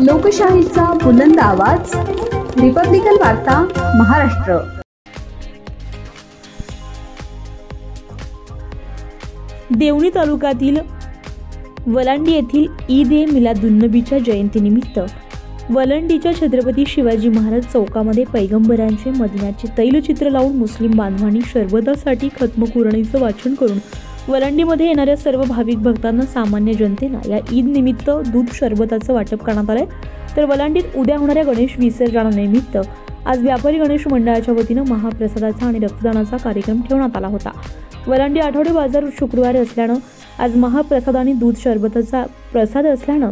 लोकशाहीचा बुलंद आवाज, रिपब्लिकन वार्ता महाराष्ट्र। देवणी तालुक्यातील वलांडी येथील ईद ए मिलादुन्नबीच्या जयंतीनिमित्त वलंडीच्या छत्रपती शिवाजी महाराज चौकामध्ये पैगंबरांचे मदिन्याचे तैलचित्र लावून मुस्लिम बांधवांनी शरबतासाठी खत्म कुरणीचं वाचन करून वलांडीमध्ये येणाऱ्या सर्व भाविक भक्तांना सामान्य जनतेला या ईद निमित्त दूध शरबताचं वाटप करण्यात आलंय। तर वलांडीत उद्या होणाऱ्या गणेश विसर्जनानिमित्त आज व्यापारी गणेश मंडळाच्या वतीनं महाप्रसादाचा आणि रक्तदानाचा कार्यक्रम ठेवण्यात आला होता। वलांडी आठवडे बाजार शुक्रवारी असल्यानं आज महाप्रसाद आणि दूध शरबताचा प्रसाद असल्यानं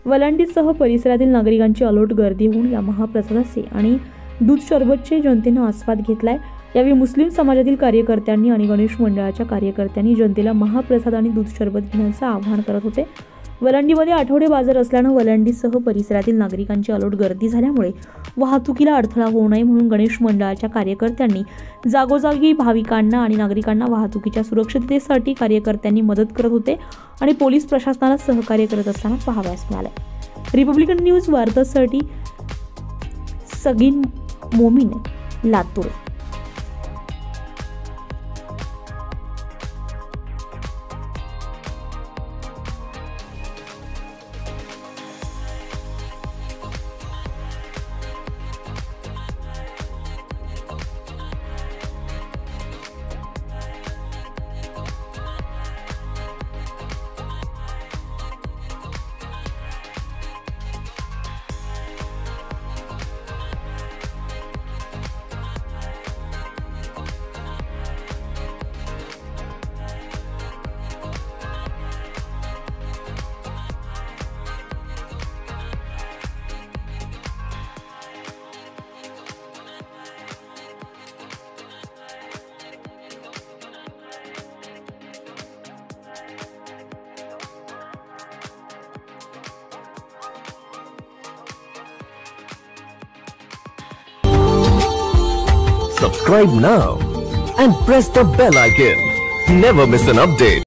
वलांडीसह परिसरातील नागरिकांची अलोट गर्दी होऊन या महाप्रसादाचे आणि दूध शरबतचे जनतेनं आस्वाद घेतलाय। यावेळी मुस्लिम समाजातील कार्यकर्त्यांनी आणि गणेश मंडळाच्या कार्यकर्त्यांनी जनतेला महाप्रसाद आणि दूध शरबत घेण्याचं आवाहन करत होते। वलांडीमध्ये आठवडे बाजार असल्यानं वलांडीसह परिसरातील नागरिकांची अलोट गर्दी झाल्यामुळे वाहतुकीला अडथळा होऊ नये म्हणून गणेश मंडळाच्या कार्यकर्त्यांनी जागोजागी भाविकांना आणि नागरिकांना वाहतुकीच्या सुरक्षिततेसाठी कार्यकर्त्यांनी मदत करत होते आणि पोलीस प्रशासनाला सहकार्य करत असताना पाहावयास मिळाले। रिपब्लिकन न्यूज वार्तासाठी Sagin Momin, Latur. Subscribe now and press the bell icon. Never miss an update.